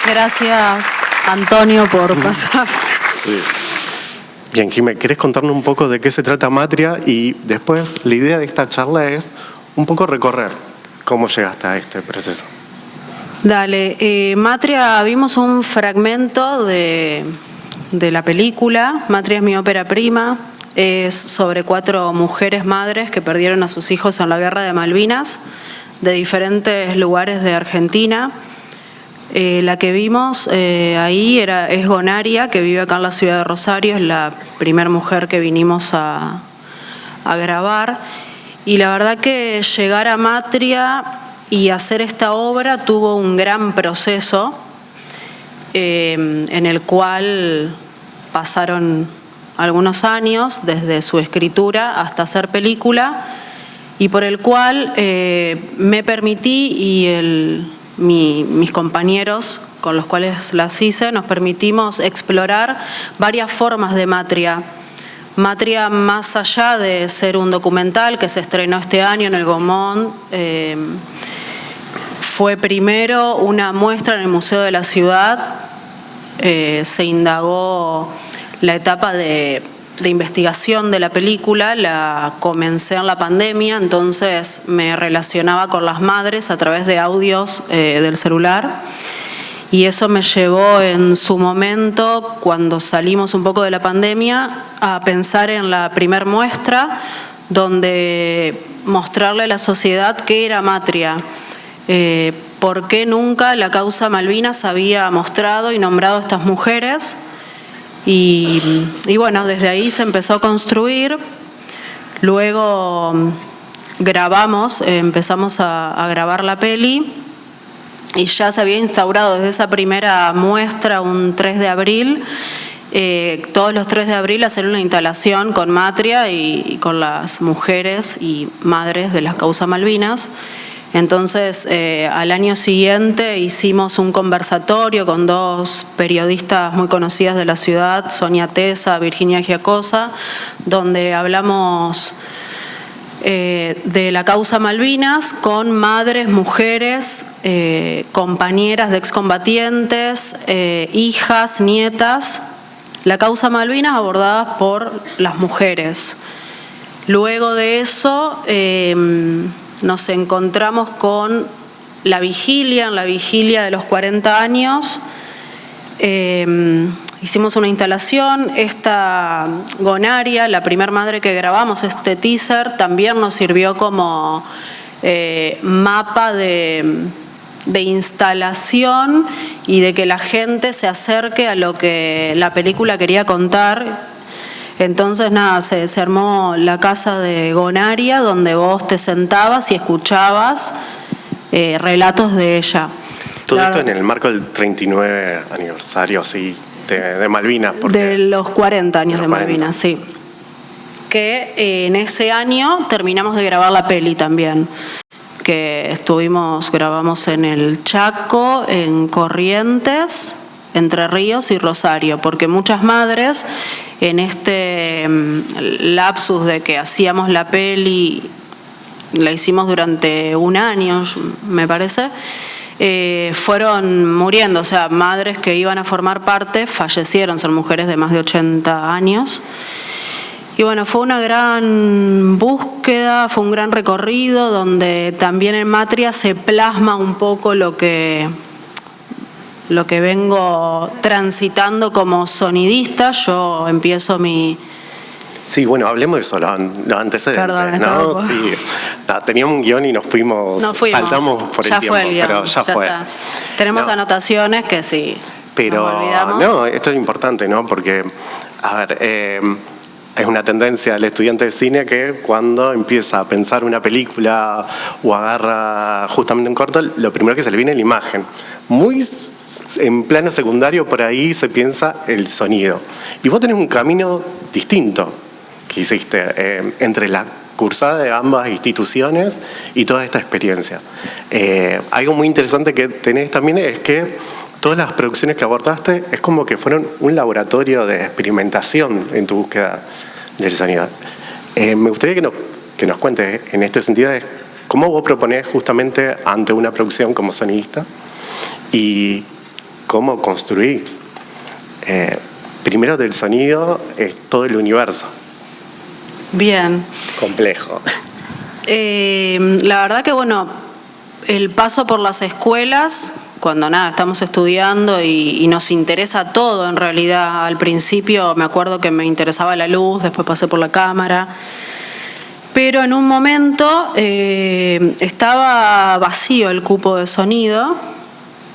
Gracias, Antonio, por pasar. Sí. Bien, Jimé, ¿querés contarnos un poco de qué se trata Matria? Y después la idea de esta charla es un poco recorrer cómo llegaste a este proceso. Dale, Matria, vimos un fragmento de la película. Matria es mi ópera prima. Es sobre 4 mujeres madres que perdieron a sus hijos en la Guerra de Malvinas, de diferentes lugares de Argentina. La que vimos ahí es Gonaria, que vive acá en la ciudad de Rosario. Es la primera mujer que vinimos a grabar. Y la verdad que llegar a Matria y hacer esta obra tuvo un gran proceso en el cual pasaron algunos años desde su escritura hasta hacer película, y por el cual me permití y mis compañeros con los cuales las hice, nos permitimos explorar varias formas de Matria. Matria, más allá de ser un documental que se estrenó este año en el Gaumont, fue primero una muestra en el Museo de la Ciudad. Se indagó la etapa de investigación de la película, la comencé en la pandemia, entonces me relacionaba con las madres a través de audios del celular, y eso me llevó en su momento, cuando salimos un poco de la pandemia, a pensar en la primer muestra, donde mostrarle a la sociedad qué era Matria, por qué nunca la causa Malvinas había mostrado y nombrado a estas mujeres. Y bueno, desde ahí se empezó a construir. Luego empezamos a grabar la peli, y ya se había instaurado desde esa primera muestra, un 3 de abril, todos los 3 de abril hacer una instalación con Matria y con las mujeres y madres de la causa Malvinas. Entonces, al año siguiente hicimos un conversatorio con 2 periodistas muy conocidas de la ciudad, Sonia Tesa, Virginia Giacosa, donde hablamos de la causa Malvinas con madres, mujeres, compañeras de excombatientes, hijas, nietas. La causa Malvinas abordadas por las mujeres. Luego de eso nos encontramos con la vigilia, en la vigilia de los 40 años. Hicimos una instalación. Esta Gonaria, la primer madre que grabamos, este teaser, también nos sirvió como mapa de instalación y de que la gente se acerque a lo que la película quería contar. Entonces, nada, se armó la casa de Gonaria, donde vos te sentabas y escuchabas relatos de ella. Todo esto en el marco del 39 aniversario, sí, de Malvinas. De los 40 años de Malvinas, sí. Que en ese año terminamos de grabar la peli también. Que grabamos en el Chaco, en Corrientes, Entre Ríos y Rosario, porque muchas madres en este lapsus de que hacíamos la peli, la hicimos durante un año, me parece, fueron muriendo, o sea, madres que iban a formar parte fallecieron, son mujeres de más de 80 años. Y bueno, fue una gran búsqueda, fue un gran recorrido, donde también en Matria se plasma un poco lo que vengo transitando como sonidista. Yo empiezo mi... Sí, bueno, hablemos de eso, los antecedentes. Perdón, ¿no? Sí. Teníamos un guión y nos fuimos, saltamos por el tiempo, pero ya fue. Está. Tenemos anotaciones que sí, pero nos olvidamos. No, esto es importante, ¿no? Porque, a ver, es una tendencia del estudiante de cine que cuando empieza a pensar una película o agarra justamente un corto, lo primero que se le viene es la imagen. Muy en plano secundario por ahí se piensa el sonido. Y vos tenés un camino distinto que hiciste entre la cursada de ambas instituciones y toda esta experiencia. Algo muy interesante que tenés también es que todas las producciones que abordaste es como que fueron un laboratorio de experimentación en tu búsqueda del sonido. Me gustaría que nos cuentes en este sentido cómo vos proponés justamente ante una producción como sonidista y cómo construís. Primero del sonido es todo el universo. Bien. Complejo. La verdad que, bueno, el paso por las escuelas, cuando estamos estudiando y nos interesa todo en realidad. Al principio me acuerdo que me interesaba la luz, después pasé por la cámara. Pero en un momento estaba vacío el cupo de sonido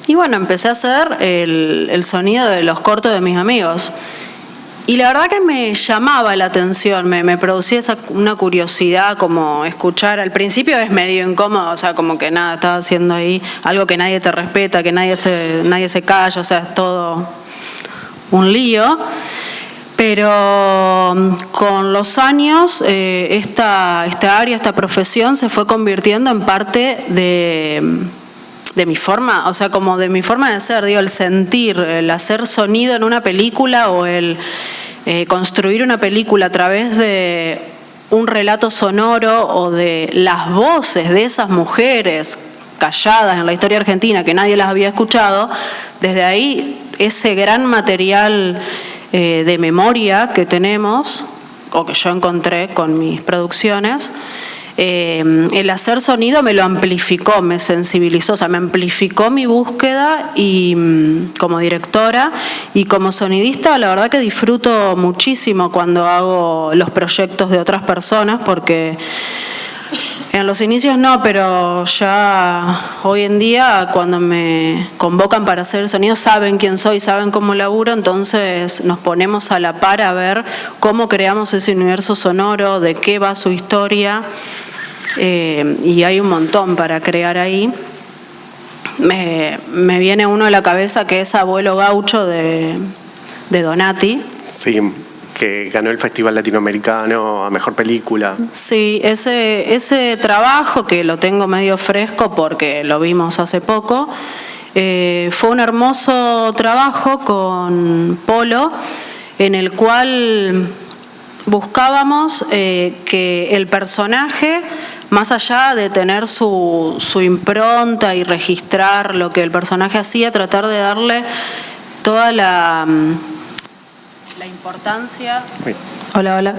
y bueno, empecé a hacer el sonido de los cortos de mis amigos. Y la verdad que me llamaba la atención, me producía una curiosidad como escuchar. Al principio es medio incómodo, o sea, como que nada, estás haciendo ahí algo que nadie te respeta, que nadie se calla, o sea, es todo un lío. Pero con los años esta área, esta profesión se fue convirtiendo en parte de mi forma, o sea, como de mi forma de ser, digo, el sentir, el hacer sonido en una película o el construir una película a través de un relato sonoro o de las voces de esas mujeres calladas en la historia argentina que nadie las había escuchado. Desde ahí ese gran material de memoria que tenemos, o que yo encontré con mis producciones, el hacer sonido me lo amplificó, me sensibilizó, o sea, me amplificó mi búsqueda y como directora y como sonidista. La verdad que disfruto muchísimo cuando hago los proyectos de otras personas, porque en los inicios no, pero ya hoy en día cuando me convocan para hacer el sonido saben quién soy, saben cómo laburo, entonces nos ponemos a la par a ver cómo creamos ese universo sonoro, de qué va su historia, y hay un montón para crear ahí. Me viene uno a la cabeza que es Abuelo Gaucho de Donati. Sí, que ganó el Festival Latinoamericano a Mejor Película. Sí, ese trabajo, que lo tengo medio fresco porque lo vimos hace poco, fue un hermoso trabajo con Polo, en el cual buscábamos que el personaje, más allá de tener su impronta y registrar lo que el personaje hacía, tratar de darle toda la importancia. Hola.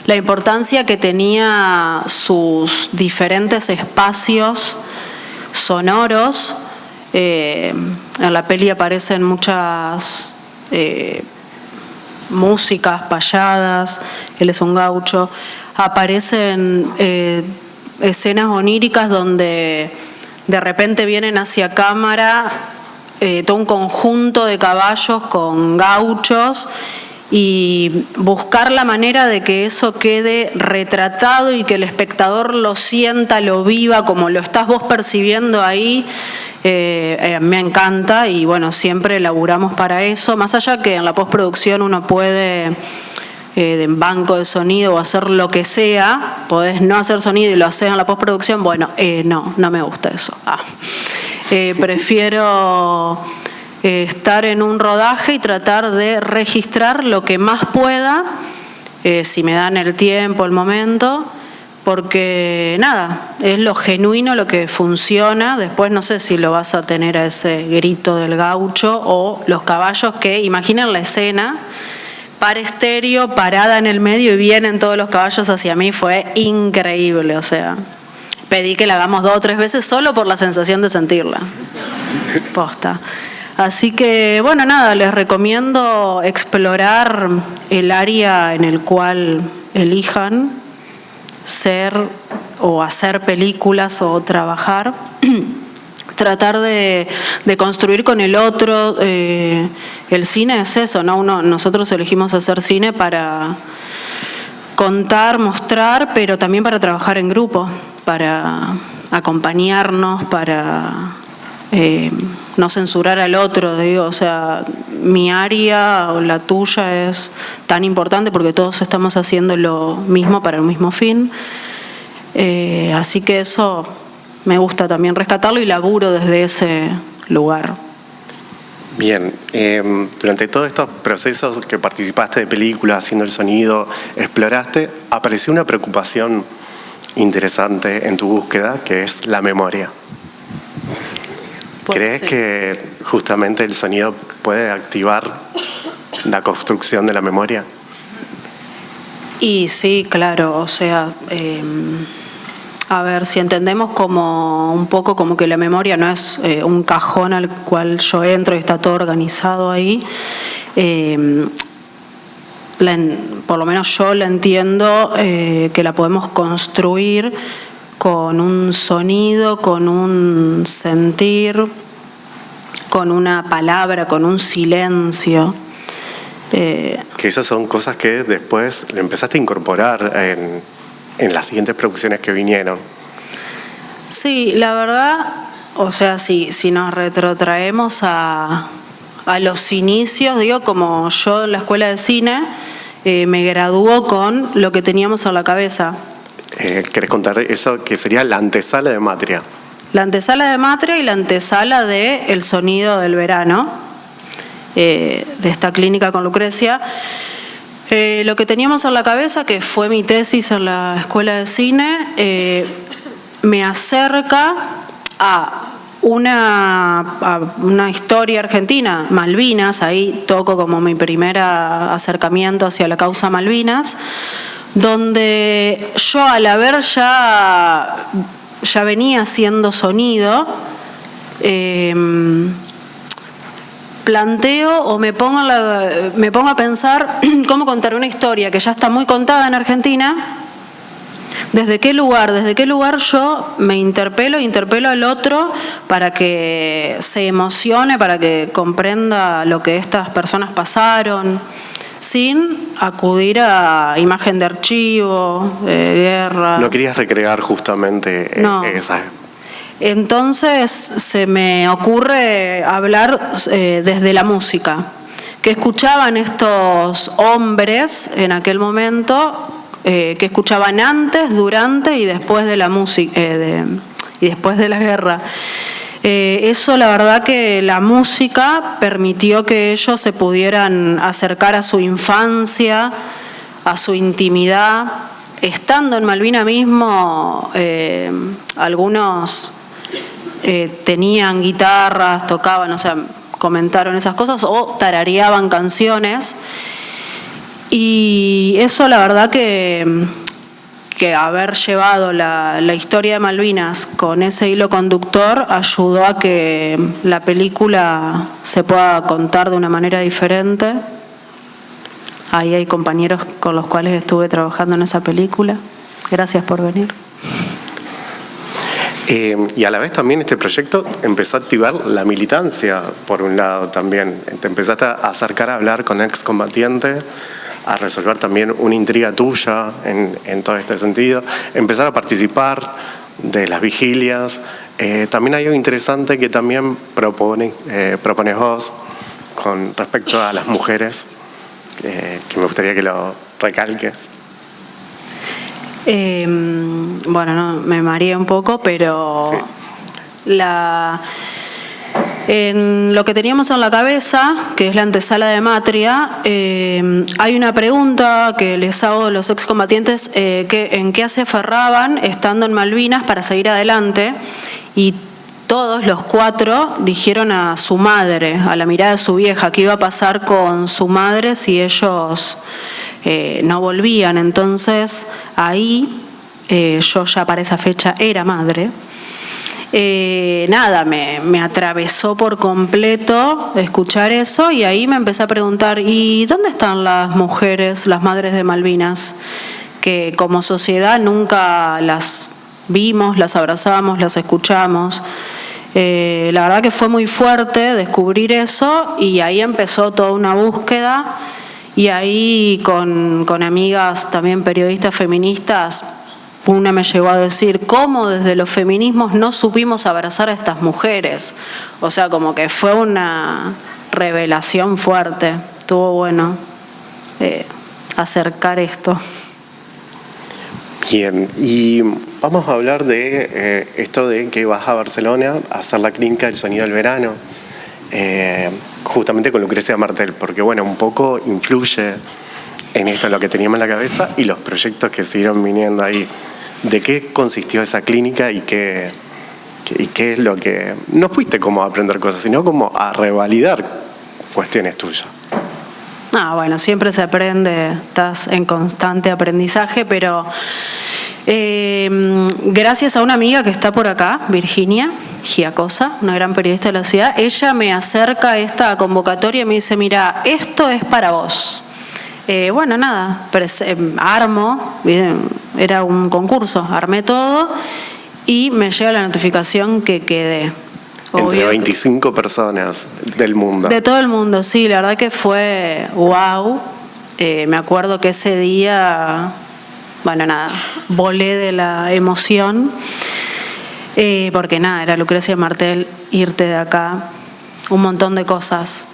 La importancia que tenía sus diferentes espacios sonoros. En la peli aparecen muchas músicas payadas, él es un gaucho. Aparecen escenas oníricas donde de repente vienen hacia cámara todo un conjunto de caballos con gauchos, y buscar la manera de que eso quede retratado y que el espectador lo sienta, lo viva como lo estás vos percibiendo ahí. Me encanta y bueno, siempre laburamos para eso, más allá que en la postproducción uno puede en banco de sonido o hacer lo que sea, podés no hacer sonido y lo haces en la postproducción. Bueno, no me gusta eso. Prefiero estar en un rodaje y tratar de registrar lo que más pueda, si me dan el tiempo, el momento, porque nada, es lo genuino lo que funciona. Después no sé si lo vas a tener a ese grito del gaucho o los caballos que, imaginen la escena, par estéreo, parada en el medio y vienen todos los caballos hacia mí, fue increíble, o sea, pedí que la hagamos 2 o 3 veces solo por la sensación de sentirla. Posta. Así que, bueno, nada, les recomiendo explorar el área en el cual elijan ser o hacer películas o trabajar. Tratar de construir con el otro. El cine es eso, ¿no? Nosotros elegimos hacer cine para contar, mostrar, pero también para trabajar en grupo, para acompañarnos, para no censurar al otro, digo, o sea, mi área o la tuya es tan importante porque todos estamos haciendo lo mismo para el mismo fin. Así que eso me gusta también rescatarlo y laburo desde ese lugar. Bien, durante todos estos procesos que participaste de películas, haciendo el sonido, exploraste, apareció una preocupación interesante en tu búsqueda, que es la memoria. ¿Crees que justamente el sonido puede activar la construcción de la memoria? Y sí, claro, o sea, a ver, si entendemos como un poco como que la memoria no es un cajón al cual yo entro y está todo organizado ahí, por lo menos yo la entiendo que la podemos construir con un sonido, con un sentir, con una palabra, con un silencio. Que esas son cosas que después le empezaste a incorporar en las siguientes producciones que vinieron. Sí, la verdad, o sea, si nos retrotraemos a los inicios, digo, como yo en la escuela de cine me graduó con lo que teníamos en la cabeza. ¿Querés contar eso que sería la antesala de Matria? La antesala de Matria y la antesala de El sonido del verano, de esta clínica con Lucrecia. Lo que teníamos en la cabeza, que fue mi tesis en la escuela de cine, me acerca a una historia argentina, Malvinas, ahí toco como mi primer acercamiento hacia la causa Malvinas, donde yo al haber ya venía haciendo sonido, planteo o me pongo a pensar cómo contar una historia que ya está muy contada en Argentina. ¿Desde qué lugar yo me interpelo al otro para que se emocione, para que comprenda lo que estas personas pasaron, sin acudir a imagen de archivo, de guerra? No querías recrear justamente esa. Entonces se me ocurre hablar desde la música, que escuchaban estos hombres en aquel momento, que escuchaban antes, durante y después de la música y después de la guerra. Eso, la verdad que la música permitió que ellos se pudieran acercar a su infancia, a su intimidad. Estando en Malvinas mismo, algunos tenían guitarras, tocaban, o sea, comentaron esas cosas o tarareaban canciones. Y eso, la verdad que haber llevado la historia de Malvinas con ese hilo conductor ayudó a que la película se pueda contar de una manera diferente. Ahí hay compañeros con los cuales estuve trabajando en esa película. Gracias por venir. Y a la vez también este proyecto empezó a activar la militancia, por un lado también. Te empezaste a acercar a hablar con excombatientes, a resolver también una intriga tuya en todo este sentido, empezar a participar de las vigilias. También hay algo interesante que también propones vos con respecto a las mujeres, que me gustaría que lo recalques. Bueno, no, me mareé un poco, pero sí. En lo que teníamos en la cabeza, que es la antesala de Matria, hay una pregunta que les hago a los excombatientes, en qué se aferraban estando en Malvinas para seguir adelante, y todos los 4 dijeron a su madre, a la mirada de su vieja, qué iba a pasar con su madre si ellos no volvían. Entonces ahí, yo ya para esa fecha era madre. Me atravesó por completo escuchar eso, y ahí me empecé a preguntar, ¿y dónde están las mujeres, las madres de Malvinas? Que como sociedad nunca las vimos, las abrazamos, las escuchamos. La verdad que fue muy fuerte descubrir eso, y ahí empezó toda una búsqueda, y ahí con amigas también periodistas feministas, una me llegó a decir cómo desde los feminismos no supimos abrazar a estas mujeres. O sea, como que fue una revelación fuerte. Estuvo bueno acercar esto. Bien, y vamos a hablar de esto de que vas a Barcelona a hacer la clínica del sonido del verano, justamente con Lucrecia Martel, porque bueno, un poco influye en esto lo que teníamos en la cabeza y los proyectos que siguieron viniendo ahí. ¿De qué consistió esa clínica y qué ¿Y qué es lo que...? No fuiste como a aprender cosas, sino como a revalidar cuestiones tuyas. Bueno, siempre se aprende, estás en constante aprendizaje, pero gracias a una amiga que está por acá, Virginia Giacosa, una gran periodista de la ciudad, ella me acerca a esta convocatoria y me dice, mira, esto es para vos. Bueno, nada, armo, era un concurso, armé todo y me llega la notificación que quedé. Entre 25 personas del mundo. De todo el mundo, sí, la verdad que fue wow. Me acuerdo que ese día, bueno, nada, volé de la emoción, porque nada, era Lucrecia Martel, irte de acá, un montón de cosas.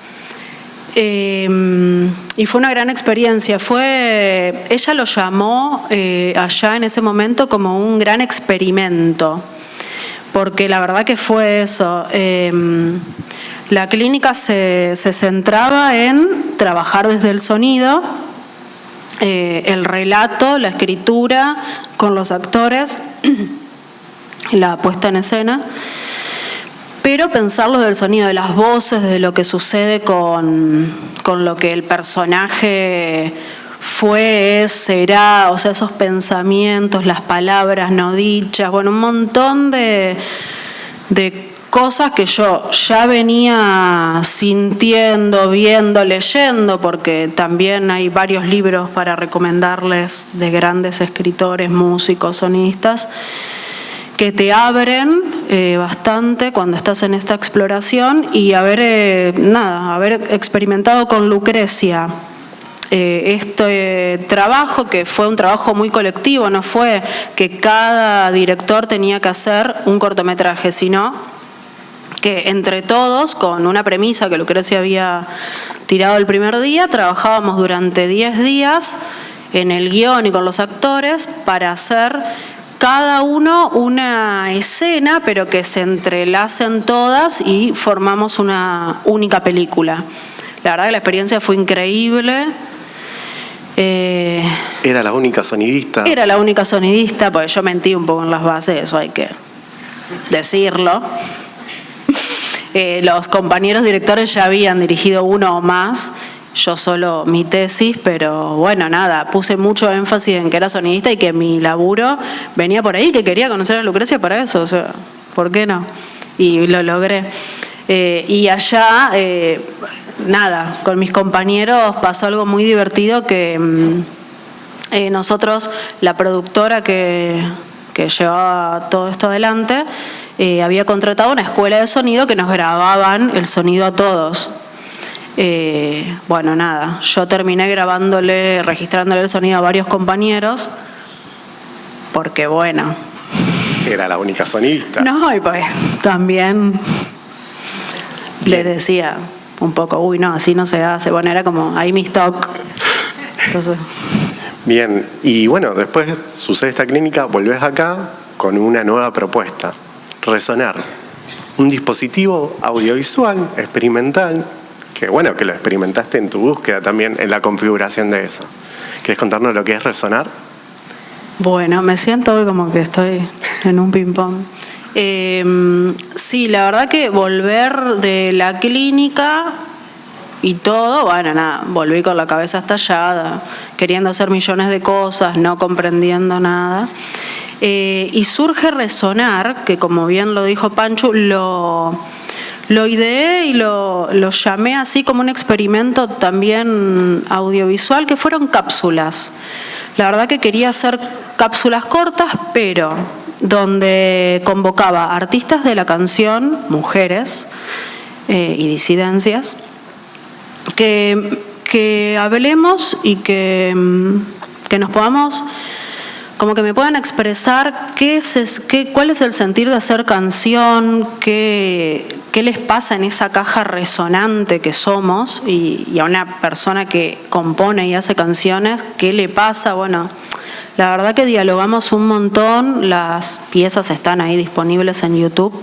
Y fue una gran experiencia. Ella lo llamó allá en ese momento como un gran experimento, porque la verdad que fue eso. La clínica se centraba en trabajar desde el sonido, el relato, la escritura con los actores, la puesta en escena, pero pensarlo del sonido, de las voces, de lo que sucede con lo que el personaje fue, es, será, o sea, esos pensamientos, las palabras no dichas, bueno, un montón de cosas que yo ya venía sintiendo, viendo, leyendo, porque también hay varios libros para recomendarles de grandes escritores, músicos, sonistas, que te abren bastante cuando estás en esta exploración, y haber experimentado con Lucrecia este trabajo, que fue un trabajo muy colectivo, no fue que cada director tenía que hacer un cortometraje, sino que entre todos, con una premisa que Lucrecia había tirado el primer día, trabajábamos durante 10 días en el guión y con los actores para hacer cada uno una escena, pero que se entrelacen todas y formamos una única película. La verdad que la experiencia fue increíble. ¿Era la única sonidista? Era la única sonidista, porque yo mentí un poco en las bases, eso hay que decirlo. Los compañeros directores ya habían dirigido uno o más, yo solo mi tesis, pero bueno, nada, puse mucho énfasis en que era sonidista y que mi laburo venía por ahí, que quería conocer a Lucrecia para eso, o sea, ¿por qué no? Y lo logré. Y allá, nada, con mis compañeros pasó algo muy divertido, que nosotros, la productora que llevaba todo esto adelante, había contratado una escuela de sonido que nos grababan el sonido a todos. Bueno, nada, yo terminé registrándole el sonido a varios compañeros, porque bueno... Era la única sonidista. No, y pues también le decía un poco, uy, no, así no se hace, bueno, era como, ahí mi stock. Entonces... Bien, y bueno, después sucede esta clínica, volvés acá con una nueva propuesta, Resonar, un dispositivo audiovisual, experimental, que bueno, que lo experimentaste en tu búsqueda también, en la configuración de eso. ¿Querés contarnos lo que es Resonar? Bueno, me siento hoy como que estoy en un ping-pong. Sí, la verdad que volver de la clínica y todo, bueno, nada, volví con la cabeza estallada, queriendo hacer millones de cosas, no comprendiendo nada. Y surge Resonar, que como bien lo dijo Panchu, lo ideé y lo llamé así como un experimento también audiovisual, que fueron cápsulas. La verdad que quería hacer cápsulas cortas, pero donde convocaba artistas de la canción, mujeres y disidencias, que hablemos y que nos podamos, como que me puedan expresar cuál es el sentir de hacer canción, qué les pasa en esa caja resonante que somos, y a una persona que compone y hace canciones, qué le pasa. Bueno, la verdad que dialogamos un montón, las piezas están ahí disponibles en YouTube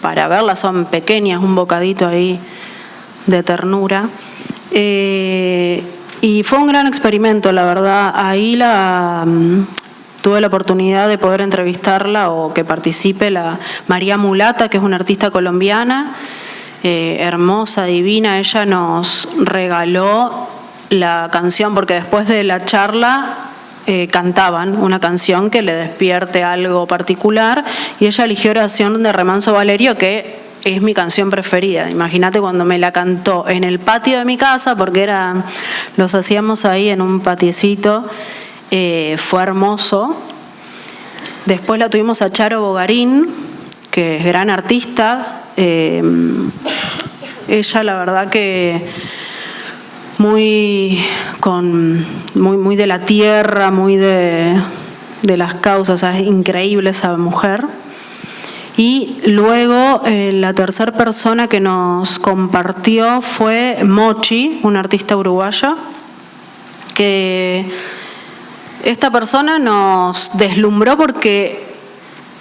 para verlas, son pequeñas, un bocadito ahí de ternura. Y fue un gran experimento, la verdad. Ahí tuve la oportunidad de poder entrevistarla o que participe la María Mulata, que es una artista colombiana, hermosa, divina. Ella nos regaló la canción, porque después de la charla cantaban una canción que le despierte algo particular, y ella eligió Oración de Remanso Valerio, que es mi canción preferida. Imagínate cuando me la cantó en el patio de mi casa, porque los hacíamos ahí en un patiecito, fue hermoso. Después la tuvimos a Charo Bogarín, que es gran artista. Ella, la verdad que muy de la tierra, muy de las causas, es increíble esa mujer. Y luego la tercera persona que nos compartió fue Mochi, una artista uruguaya, que esta persona nos deslumbró porque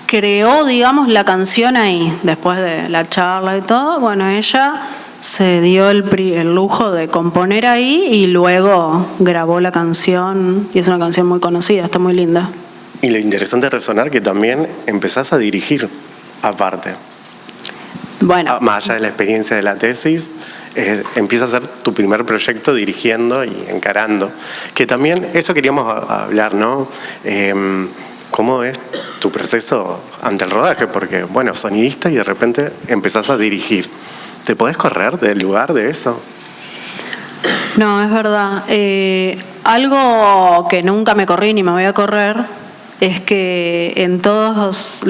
creó, digamos, la canción ahí, después de la charla y todo. Bueno, ella se dio el lujo de componer ahí y luego grabó la canción, y es una canción muy conocida, está muy linda. Y lo interesante de Resonar, que también empezás a dirigir aparte. Bueno, más allá de la experiencia de la tesis, empieza a ser tu primer proyecto dirigiendo y encarando. Que también, eso queríamos hablar, ¿no? ¿Cómo es tu proceso ante el rodaje? Porque, bueno, sonidista y de repente empezás a dirigir. ¿Te podés correr del lugar de eso? No, es verdad. Algo que nunca me corrí ni me voy a correr es que en todos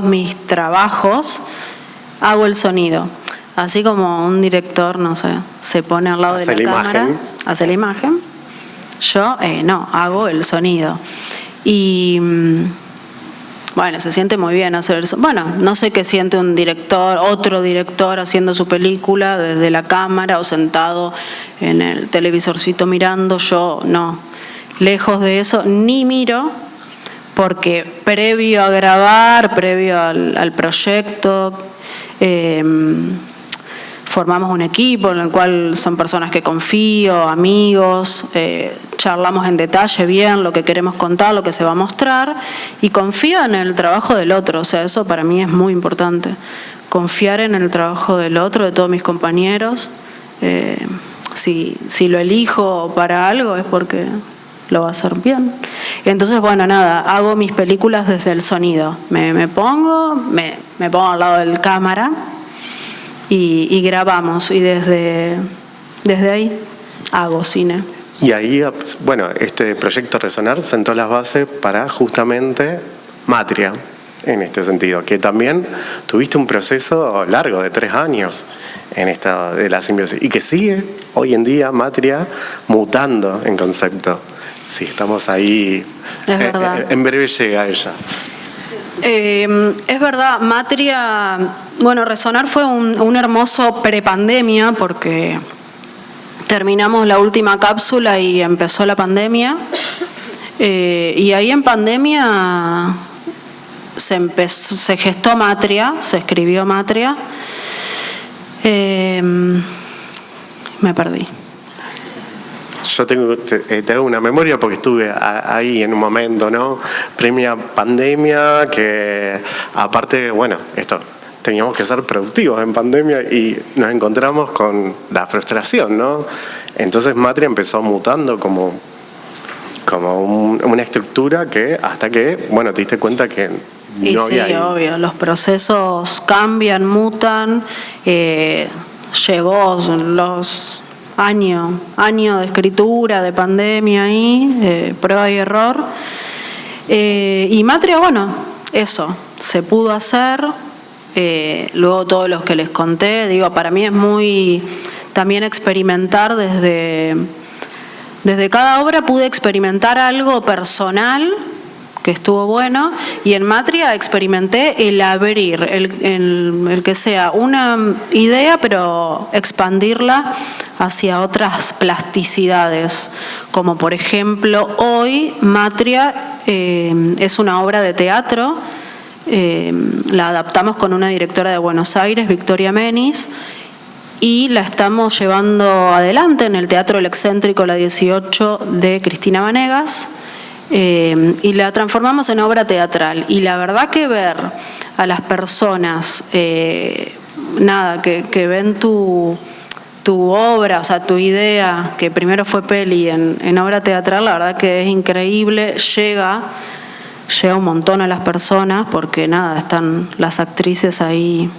mis trabajos hago el sonido. Así como un director, no sé, se pone al lado de la cámara, hace la imagen. Yo no, hago el sonido. Y bueno, se siente muy bien hacer eso. Bueno, no sé qué siente un director, otro director haciendo su película desde la cámara o sentado en el televisorcito mirando. Yo no, lejos de eso, ni miro, porque previo a grabar, previo al proyecto, formamos un equipo en el cual son personas que confío, amigos, charlamos en detalle bien lo que queremos contar, lo que se va a mostrar, y confío en el trabajo del otro. O sea, eso para mí es muy importante, confiar en el trabajo del otro, de todos mis compañeros. Si lo elijo para algo es porque lo va a hacer bien. Entonces, bueno, nada, hago mis películas desde el sonido. Me pongo al lado del cámara y grabamos, y desde ahí hago cine. Y ahí, bueno, este proyecto Resonar sentó las bases para justamente Matria, en este sentido, que también tuviste un proceso largo de 3 años en esta de la simbiosis, y que sigue hoy en día Matria mutando en concepto. Sí, estamos ahí, en breve llega ella. Es verdad, Matria, bueno, Resonar fue un hermoso prepandemia, porque terminamos la última cápsula y empezó la pandemia, y ahí en pandemia se gestó Matria, se escribió Matria. Me perdí. Yo tengo una memoria porque estuve ahí en un momento, ¿no? Premia pandemia, que aparte, bueno, teníamos que ser productivos en pandemia y nos encontramos con la frustración, ¿no? Entonces Matria empezó mutando como una estructura que hasta que, bueno, te diste cuenta que no había. Sí, obvio, los procesos cambian, mutan, llevó los años de escritura, de pandemia ahí, prueba y error. Y Matria, bueno, eso, se pudo hacer. Luego todos los que les conté, digo, para mí es muy también experimentar desde cada obra. Pude experimentar algo personal que estuvo bueno, y en Matria experimenté el abrir, el que sea una idea, pero expandirla hacia otras plasticidades, como por ejemplo hoy Matria es una obra de teatro. La adaptamos con una directora de Buenos Aires, Victoria Menis, y la estamos llevando adelante en el Teatro El Excéntrico, la 18, de Cristina Vanegas. y la transformamos en obra teatral. Y la verdad que ver a las personas, que ven tu obra, o sea, tu idea, que primero fue peli en obra teatral, la verdad que es increíble, llega un montón a las personas, porque están las actrices ahí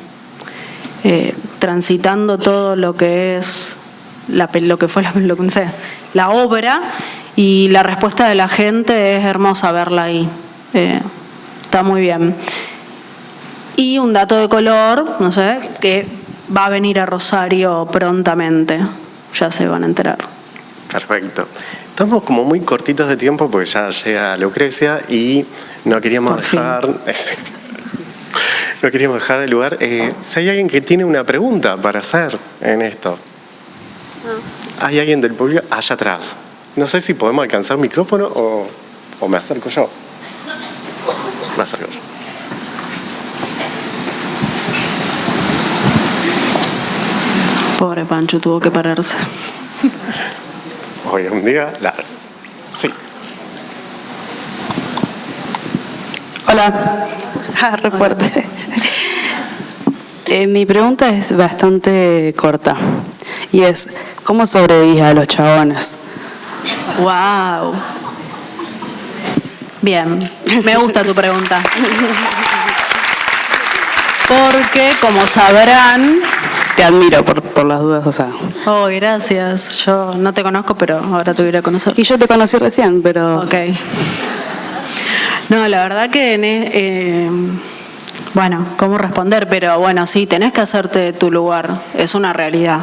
transitando todo lo que es lo que fue la obra, y la respuesta de la gente es hermosa verla ahí. Está muy bien. Y un dato de color, que va a venir a Rosario prontamente, ya se van a enterar. Perfecto. Estamos como muy cortitos de tiempo porque ya llega Lucrecia y no queríamos dejar el lugar. Si hay alguien que tiene una pregunta para hacer en esto. Hay alguien del público allá atrás. No sé si podemos alcanzar micrófono o me acerco yo. Me acerco yo. Pobre Pancho, tuvo que pararse. Hoy es un día largo. Sí. Hola. Re fuerte. Mi pregunta es bastante corta. Y es, ¿cómo sobrevivís a los chabones? ¡Wow! Bien, me gusta tu pregunta. Porque, como sabrán... Te admiro por las dudas, o sea. Oh, gracias. Yo no te conozco, pero ahora te voy a conocer. Y yo te conocí recién, pero... Ok. No, la verdad que... bueno, ¿cómo responder? Pero bueno, sí, tenés que hacerte de tu lugar. Es una realidad.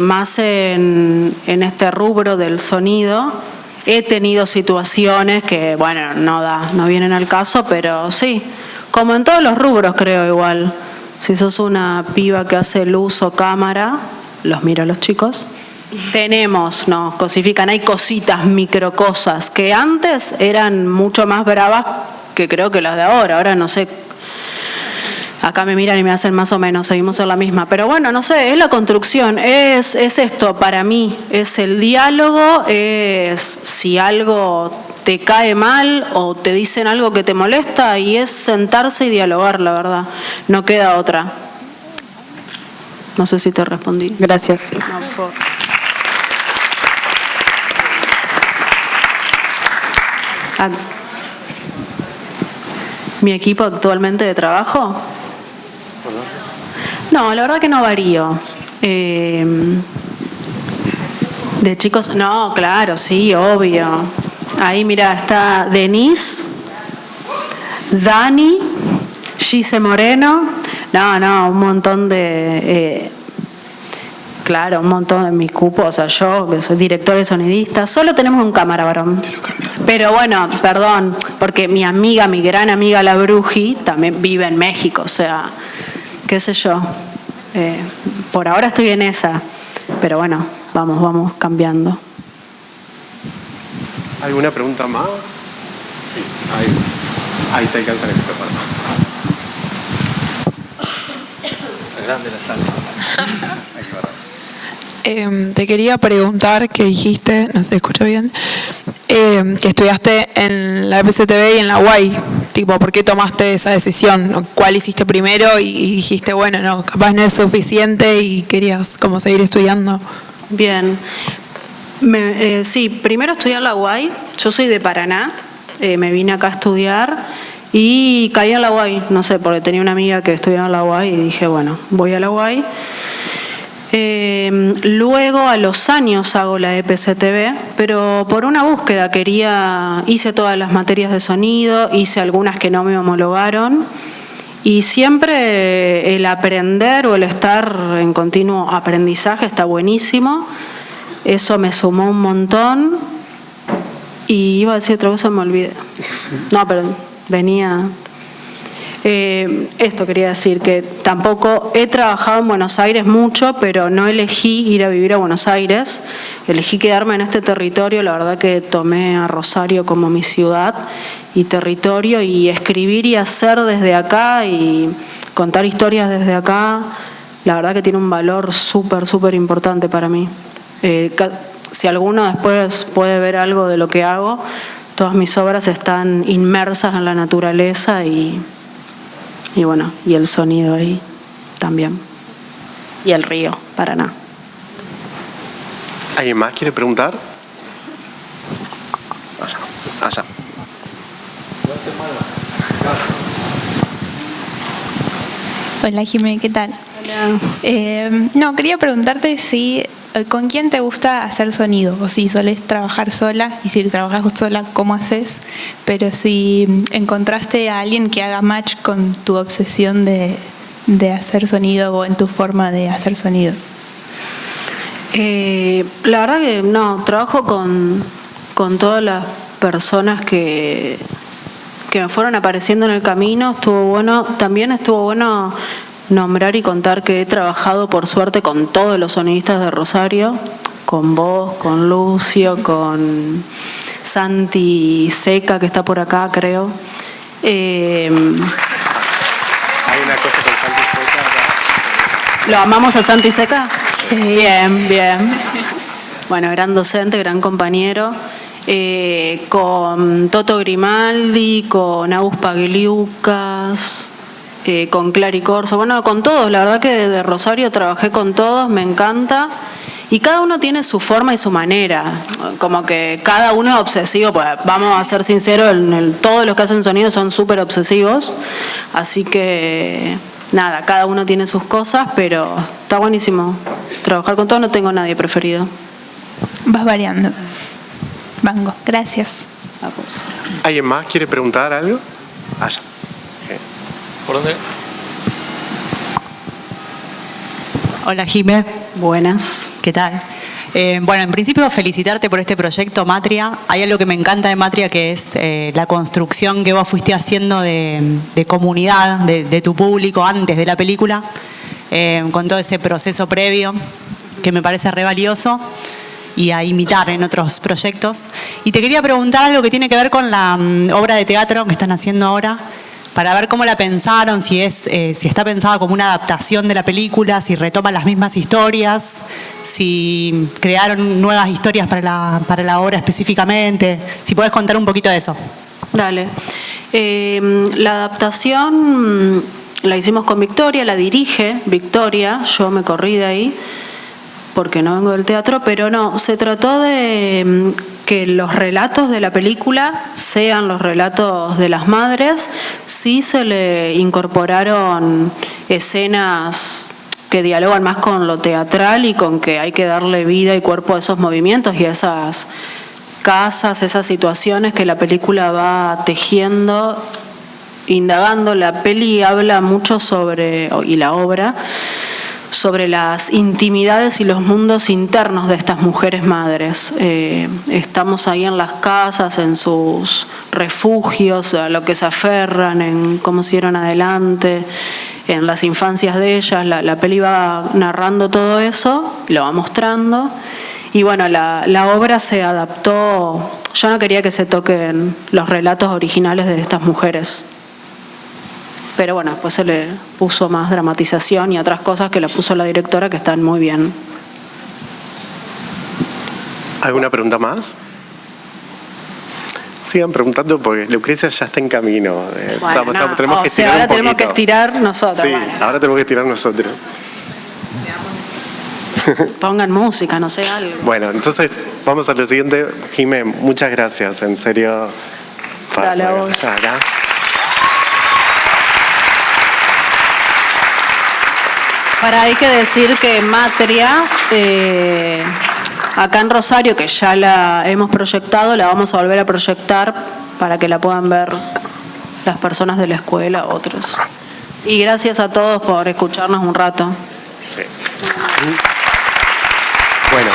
Más en este rubro del sonido, he tenido situaciones que, bueno, no vienen al caso, pero sí, como en todos los rubros creo igual. Si sos una piba que hace luz o cámara, los miro a los chicos, nos cosifican, hay cositas, microcosas, que antes eran mucho más bravas que creo que las de ahora. Ahora no sé, acá me miran y me hacen más o menos, seguimos en la misma. Pero bueno, no sé, es la construcción, es esto para mí, es el diálogo, es si algo te cae mal o te dicen algo que te molesta, y es sentarse y dialogar, la verdad. No queda otra. No sé si te respondí. Gracias. No, por favor. ¿Mi equipo actualmente de trabajo? No, la verdad que no varío. De chicos, no, claro, sí, obvio. Ahí, mira, está Denise, Dani, Gise Moreno. No, un montón de... claro, un montón de mi cupo. O sea, yo, que soy director de sonidista, solo tenemos un cámara varón. Pero bueno, perdón, porque mi gran amiga La Bruji, también vive en México, o sea, qué sé yo. Por ahora estoy en esa, pero bueno, vamos cambiando. ¿Alguna pregunta más? Sí, ahí te alcanza el micrófono. Grande la sala. Te quería preguntar que dijiste, no se escucha bien, que estudiaste en la EPCTV y en la UAI. Tipo, ¿por qué tomaste esa decisión? ¿Cuál hiciste primero y dijiste, bueno, no, capaz no es suficiente y querías como seguir estudiando? Bien. Sí, primero estudié en la UAI. Yo soy de Paraná, me vine acá a estudiar y caí en la UAI, no sé, porque tenía una amiga que estudiaba en la UAI y dije, bueno, voy a la UAI. Luego a los años hago la EPCTV, pero por una búsqueda hice todas las materias de sonido, hice algunas que no me homologaron, y siempre el aprender o el estar en continuo aprendizaje está buenísimo. Eso me sumó un montón. Y iba a decir otra cosa, me olvidé. No, pero venía... esto quería decir, que tampoco he trabajado en Buenos Aires mucho, pero no elegí ir a vivir a Buenos Aires. Elegí quedarme en este territorio. La verdad que tomé a Rosario como mi ciudad y territorio, y escribir y hacer desde acá y contar historias desde acá, la verdad que tiene un valor súper importante para mí. Si alguno después puede ver algo de lo que hago, Todas mis obras están inmersas en la naturaleza y bueno, y el sonido ahí también. Y el río, Paraná. ¿Alguien más quiere preguntar? Allá. Hola Jimé, ¿qué tal? Hola. Quería preguntarte si con quién te gusta hacer sonido, o si solés trabajar sola, y si trabajas sola, ¿cómo haces? Pero si encontraste a alguien que haga match con tu obsesión de hacer sonido o en tu forma de hacer sonido. La verdad que no, trabajo con todas las personas que me fueron apareciendo en el camino. También estuvo bueno nombrar y contar que he trabajado por suerte con todos los sonidistas de Rosario, con vos, con Lucio, con Santi Seca, que está por acá, creo. Hay una cosa con Santi Seca acá. ¿Lo amamos a Santi Seca? Sí. Bien. Bueno, gran docente, gran compañero. Con Toto Grimaldi, con Agus Pagliucas, con Clary Corso, bueno, con todos. La verdad que de Rosario trabajé con todos, me encanta. Y cada uno tiene su forma y su manera. Como que cada uno es obsesivo, pues vamos a ser sinceros, todos los que hacen sonido son súper obsesivos. Así que nada, cada uno tiene sus cosas, pero está buenísimo trabajar con todos, no tengo nadie preferido. Vas variando. Vango, gracias. A vos. ¿Alguien más quiere preguntar algo? Allá. ¿Por dónde? Hola Jimé, Buenas. ¿qué tal? Bueno, en principio felicitarte por este proyecto Matria. Hay algo que me encanta de Matria, que es la construcción que vos fuiste haciendo de comunidad, de tu público antes de la película, con todo ese proceso previo que me parece re valioso y a imitar en otros proyectos. Y te quería preguntar algo que tiene que ver con la obra de teatro que están haciendo ahora, para ver cómo la pensaron, si está pensada como una adaptación de la película, si retoma las mismas historias, si crearon nuevas historias para la obra específicamente. Si podés contar un poquito de eso. Dale. La adaptación la hicimos con Victoria, la dirige Victoria, yo me corrí de ahí porque no vengo del teatro, pero no, se trató de que los relatos de la película sean los relatos de las madres. Sí se le incorporaron escenas que dialogan más con lo teatral y con que hay que darle vida y cuerpo a esos movimientos y a esas casas, esas situaciones que la película va tejiendo, indagando. La peli habla mucho y la obra, sobre las intimidades y los mundos internos de estas mujeres madres. Estamos ahí en las casas, en sus refugios, a lo que se aferran, en cómo siguieron adelante, en las infancias de ellas. La peli va narrando todo eso, lo va mostrando. Y bueno, la obra se adaptó. Yo no quería que se toquen los relatos originales de estas mujeres. Pero bueno, después se le puso más dramatización y otras cosas que le puso la directora que están muy bien. ¿Alguna pregunta más? Sigan preguntando porque Lucrecia ya está en camino. Bueno, tenemos que estirar ahora un poquito. tenemos que estirar nosotros. Sí, Bueno, ahora tenemos que estirar nosotros. pongan música, no sé, algo. Bueno, entonces vamos a lo siguiente. Jimé, muchas gracias, en serio. Dale a vos. Acá. Hay que decir que Matria, acá en Rosario, que ya la hemos proyectado, la vamos a volver a proyectar para que la puedan ver las personas de la escuela, otros. Y gracias a todos por escucharnos un rato. Sí. Bueno.